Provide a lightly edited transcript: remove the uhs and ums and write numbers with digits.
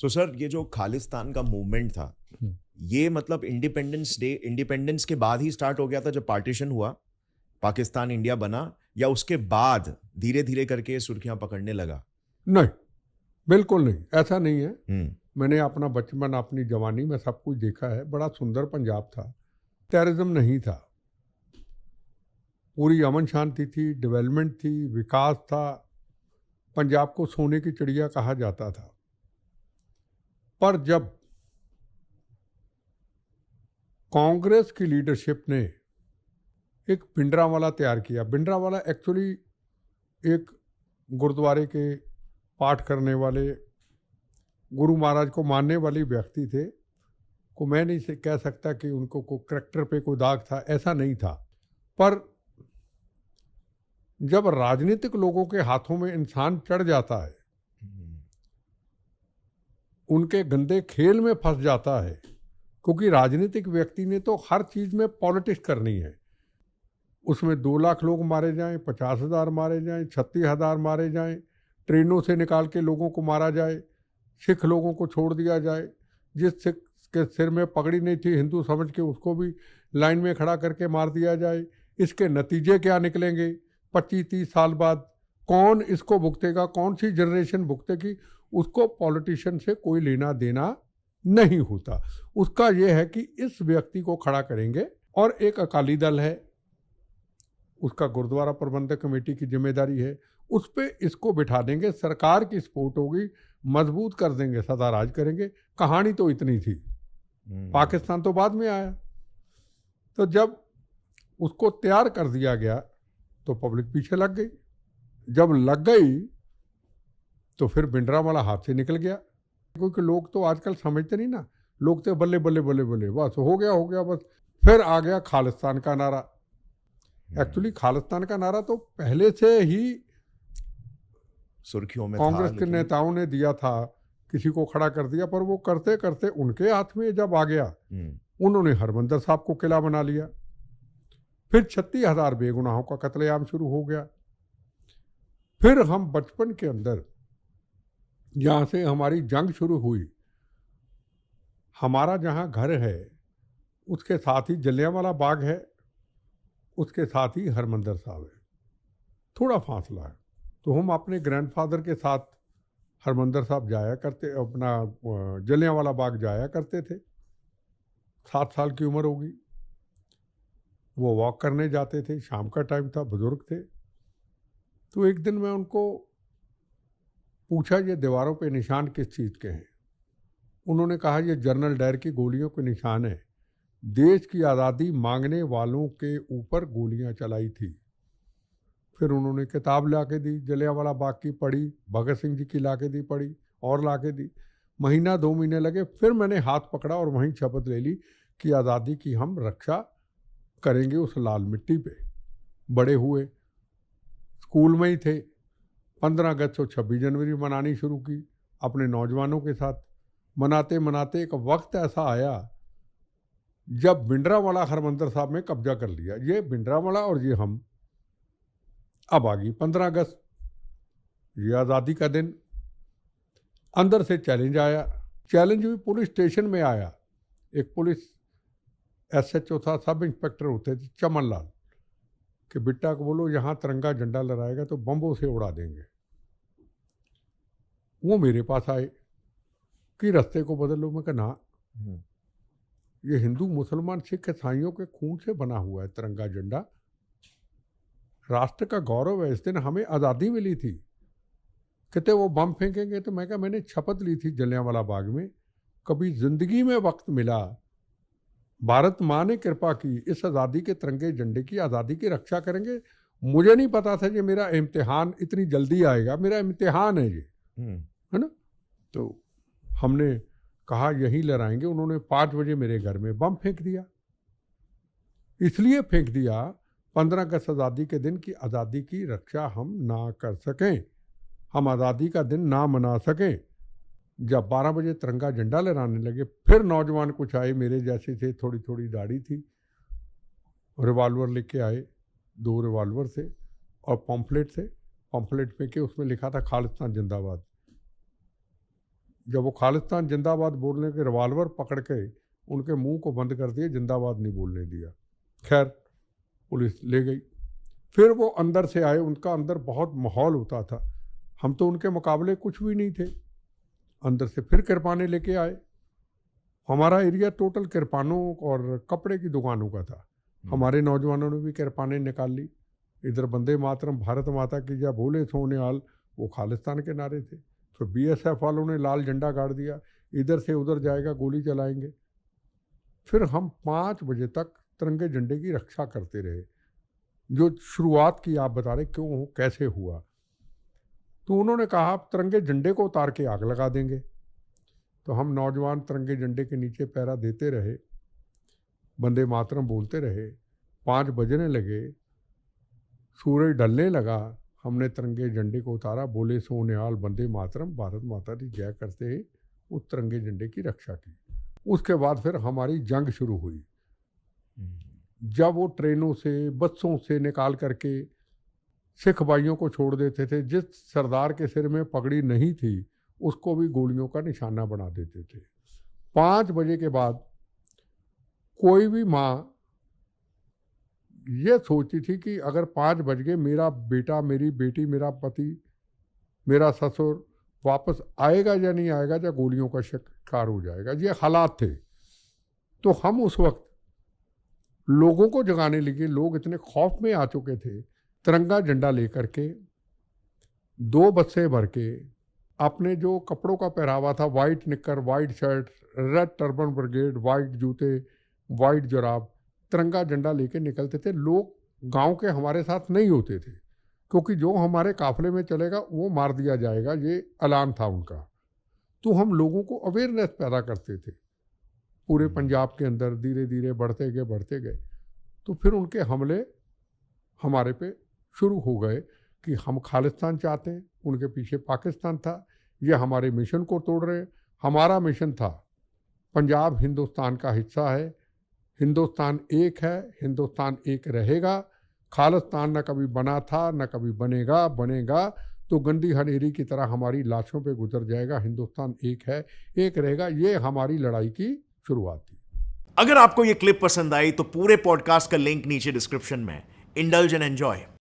So sir, ये जो खालिस्तान का मूवमेंट था, ये मतलब इंडिपेंडेंस के बाद ही स्टार्ट हो गया था जब पार्टीशन हुआ, पाकिस्तान इंडिया बना, या उसके बाद धीरे धीरे करके ये सुर्खियां पकड़ने लगा? नहीं, बिल्कुल नहीं, ऐसा नहीं है। हम्म। मैंने अपना बचपन, अपनी जवानी में सब कुछ देखा है। बड़ा सुंदर पंजाब था, टेररिज्म नहीं था, पूरी अमन शांति थी, डेवलपमेंट थी, विकास था। पंजाब को सोने की चिड़िया कहा जाता था। पर जब कांग्रेस की लीडरशिप ने एक भिंडरावाला तैयार किया, भिंडरावाला एक्चुअली एक गुरुद्वारे के पाठ करने वाले, गुरु महाराज को मानने वाले व्यक्ति थे। को मैं नहीं कह सकता कि उनको को करैक्टर पे कोई दाग था, ऐसा नहीं था। पर जब राजनीतिक लोगों के हाथों में इंसान चढ़ जाता है, उनके गंदे खेल में फंस जाता है, क्योंकि राजनीतिक व्यक्ति ने तो हर चीज में पॉलिटिक्स करनी है। उसमें 2 लाख लोग मारे जाएं, 50,000 मारे जाएं, 36,000 मारे जाएं, ट्रेनों से निकाल के लोगों को मारा जाए, सिख लोगों को छोड़ दिया जाए, जिस सिख के सिर में पगड़ी नहीं थी हिंदू समझ के उसको भी लाइन में खड़ा करके मार दिया जाए। इसके नतीजे क्या निकलेंगे 25-30 साल बाद? कौन इसको भुगतेगा? कौन सी जनरेशन भुगतेगी? उसको पॉलिटिशियन से कोई लेना देना नहीं होता। उसका यह है कि इस व्यक्ति को खड़ा करेंगे, और एक अकाली दल है, उसका गुरुद्वारा प्रबंधक कमेटी की जिम्मेदारी है, उस पर इसको बिठा देंगे, सरकार की सपोर्ट होगी, मजबूत कर देंगे, सदा राज करेंगे। कहानी तो इतनी थी। पाकिस्तान तो बाद में आया। तो जब उसको तैयार कर दिया गया तो पब्लिक पीछे लग गई। जब लग गई तो फिर भिंडरावाला हाथ से निकल गया, क्योंकि लोग तो आजकल समझते नहीं ना। लोग तो बल्ले बल्ले बल्ले बल्ले, बस हो गया बस। फिर आ गया खालिस्तान का नारा। एक्चुअली खालिस्तान का नारा तो पहले से ही सुर्खियों में कांग्रेस था, के नेताओं ने दिया था, किसी को खड़ा कर दिया। पर वो करते करते उनके हाथ में जब आ गया, उन्होंने हरमंदर साहब को किला बना लिया। फिर 36,000 बेगुनाहों का कत्लेआम शुरू हो गया। फिर हम बचपन के अंदर, जहाँ से हमारी जंग शुरू हुई, हमारा जहाँ घर है उसके साथ ही जलियांवाला बाग है, उसके साथ ही हरमंदर साहब है, थोड़ा फासला है। तो हम अपने ग्रैंडफादर के साथ हरमंदर साहब जाया करते, अपना जलियांवाला बाग जाया करते थे। 7 साल की उम्र होगी, वो वॉक करने जाते थे, शाम का टाइम था, बुजुर्ग थे। तो एक दिन मैं उनको पूछा, ये दीवारों पे निशान किस चीज़ के हैं? उन्होंने कहा, ये जनरल डायर की गोलियों के निशान है। देश की आज़ादी मांगने वालों के ऊपर गोलियां चलाई थी। फिर उन्होंने किताब ला के दी, जलियांवाला बाग की पढ़ी, भगत सिंह जी की ला के दी, पढ़ी, और ला के दी। महीना 2 महीने लगे, फिर मैंने हाथ पकड़ा और वहीं शपथ ले ली कि आज़ादी की हम रक्षा करेंगे उस लाल मिट्टी पे। बड़े हुए, स्कूल में ही थे, 15 अगस्त और 26 जनवरी मनानी शुरू की अपने नौजवानों के साथ। मनाते मनाते एक वक्त ऐसा आया जब भिंडरावाला हरमंदर साहब में कब्जा कर लिया। ये भिंडरावाला और ये हम। अब आ गई 15 अगस्त, ये आज़ादी का दिन। अंदर से चैलेंज आया। चैलेंज भी पुलिस स्टेशन में आया। एक पुलिस SHO था, सब इंस्पेक्टर होते थे, चमन लाल, कि बिट्टा को बोलो यहाँ तिरंगा झंडा लहराएगा तो बम्बों से उड़ा देंगे। वो मेरे पास आए कि रास्ते को बदल लो। मैं कहा ना, ये हिंदू मुसलमान सिख ईसाइयों के खून से बना हुआ है तिरंगा झंडा, राष्ट्र का गौरव है, इस दिन हमें आज़ादी मिली थी। कहते वो बम फेंकेंगे। तो मैं कहा, मैंने शपथ ली थी जलियांवाला बाग में, कभी जिंदगी में वक्त मिला, भारत माँ ने कृपा की, इस आज़ादी के तिरंगे झंडे की, आज़ादी की रक्षा करेंगे। मुझे नहीं पता था कि मेरा इम्तिहान इतनी जल्दी आएगा, मेरा इम्तिहान है ये, है ना। तो हमने कहा यहीं लहराएंगे। उन्होंने 5 बजे मेरे घर में बम फेंक दिया। इसलिए फेंक दिया 15 अगस्त आज़ादी के दिन की आज़ादी की रक्षा हम ना कर सकें, हम आज़ादी का दिन ना मना सकें। जब 12 बजे तिरंगा झंडा लहराने लगे, फिर नौजवान कुछ आए, मेरे जैसे थे, थोड़ी थोड़ी दाढ़ी थी, रिवाल्वर लेके आए, 2 रिवाल्वर थे और पॉम्पलेट थे। पॉम्पलेट में के उसमें लिखा था खालिस्तान जिंदाबाद। जब वो खालिस्तान जिंदाबाद बोलने के रिवाल्वर पकड़ के उनके मुंह को बंद कर दिए, जिंदाबाद नहीं बोलने दिया। खैर पुलिस ले गई। फिर वो अंदर से आए, उनका अंदर बहुत माहौल होता था, हम तो उनके मुकाबले कुछ भी नहीं थे। अंदर से फिर किरपाने लेके आए। हमारा एरिया टोटल किरपानों और कपड़े की दुकानों का था। हमारे नौजवानों ने भी किरपाने निकाल ली। इधर वंदे मातरम, भारत माता की जय, बोले सोनिहाल, वो खालिस्तान के नारे थे। तो बीएसएफ वालों ने लाल झंडा गाड़ दिया, इधर से उधर जाएगा गोली चलाएंगे। फिर हम 5 बजे तक तिरंगे झंडे की रक्षा करते रहे। जो शुरुआत की आप बता रहे क्यों, कैसे हुआ, तो उन्होंने कहा आप तिरंगे झंडे को उतार के आग लगा देंगे। तो हम नौजवान तिरंगे झंडे के नीचे पहरा देते रहे, वंदे मातरम बोलते रहे। 5 बजने लगे, सूरज ढलने लगा, हमने तिरंगे झंडे को उतारा, बोले सोनिहाल, वंदे मातरम, भारत माता की जय करते ही उस तिरंगे झंडे की रक्षा की। उसके बाद फिर हमारी जंग शुरू हुई। जब वो ट्रेनों से, बसों से निकाल करके सिख भाइयों को छोड़ देते थे, जिस सरदार के सिर में पगड़ी नहीं थी उसको भी गोलियों का निशाना बना देते थे। 5 बजे के बाद कोई भी माँ ये सोचती थी कि अगर 5 बज गए, मेरा बेटा, मेरी बेटी, मेरा पति, मेरा ससुर वापस आएगा या नहीं आएगा, या गोलियों का शिकार हो जाएगा। ये हालात थे। तो हम उस वक्त लोगों को जगाने लगे। लोग इतने खौफ में आ चुके थे। तिरंगा झंडा लेकर के 2 बसें भर के, अपने जो कपड़ों का पहरावा था, वाइट निक्कर, white shirt, red turban brigade, white जूते, वाइट जुराब, तिरंगा झंडा लेके निकलते थे। लोग गांव के हमारे साथ नहीं होते थे, क्योंकि जो हमारे काफिले में चलेगा वो मार दिया जाएगा, ये ऐलान था उनका। तो हम लोगों को अवेयरनेस पैदा करते थे पूरे पंजाब के अंदर। धीरे धीरे बढ़ते गए। तो फिर उनके हमले हमारे पे शुरू हो गए कि हम खालिस्तान चाहते हैं, उनके पीछे पाकिस्तान था, ये हमारे मिशन को तोड़ रहे हैं। हमारा मिशन था पंजाब हिंदुस्तान का हिस्सा है, हिंदुस्तान एक है, हिंदुस्तान एक रहेगा। खालिस्तान न कभी बना था, न कभी बनेगा तो गंदी हनेरी की तरह हमारी लाशों पे गुजर जाएगा। हिंदुस्तान एक है, एक रहेगा। ये हमारी लड़ाई की शुरुआत थी। अगर आपको ये क्लिप पसंद आई तो पूरे पॉडकास्ट का लिंक नीचे डिस्क्रिप्शन में। Indulge and enjoy.